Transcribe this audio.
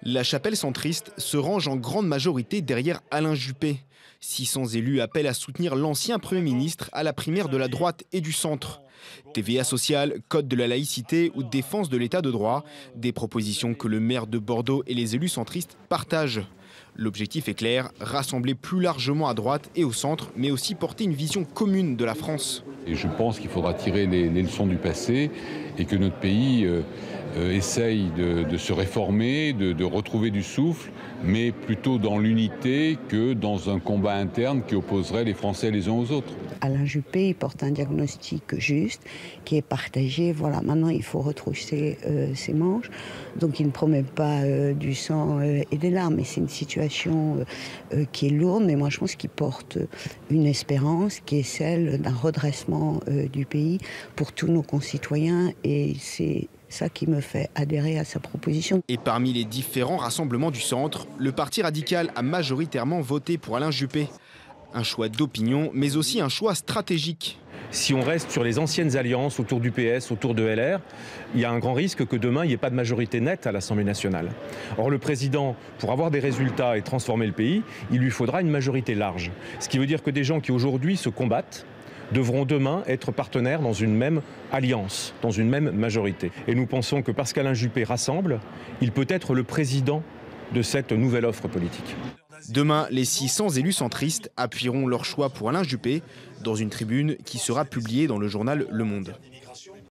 La chapelle centriste se range en grande majorité derrière Alain Juppé. 600 élus appellent à soutenir l'ancien Premier ministre à la primaire de la droite et du centre. TVA sociale, code de la laïcité ou défense de l'état de droit, des propositions que le maire de Bordeaux et les élus centristes partagent. L'objectif est clair, rassembler plus largement à droite et au centre, mais aussi porter une vision commune de la France. Et je pense qu'il faudra tirer les leçons du passé et que notre pays essaye de se réformer, de retrouver du souffle, mais plutôt dans l'unité que dans un combat interne qui opposerait les Français les uns aux autres. Alain Juppé, il porte un diagnostic juste, qui est partagé. Voilà, maintenant il faut retrousser ses manches. Donc il ne promet pas du sang et des larmes, mais c'est une situation qui est lourde. Mais moi je pense qu'il porte une espérance qui est celle d'un redressement du pays pour tous nos concitoyens. Et c'est ça qui me fait adhérer à sa proposition. Et parmi les différents rassemblements du centre, le Parti radical a majoritairement voté pour Alain Juppé. Un choix d'opinion, mais aussi un choix stratégique. Si on reste sur les anciennes alliances autour du PS, autour de LR, il y a un grand risque que demain, il n'y ait pas de majorité nette à l'Assemblée nationale. Or, le président, pour avoir des résultats et transformer le pays, il lui faudra une majorité large. Ce qui veut dire que des gens qui aujourd'hui se combattent devront demain être partenaires dans une même alliance, dans une même majorité. Et nous pensons que parce qu'Alain Juppé rassemble, il peut être le président de cette nouvelle offre politique. Demain, les 600 élus centristes appuieront leur choix pour Alain Juppé dans une tribune qui sera publiée dans le journal Le Monde.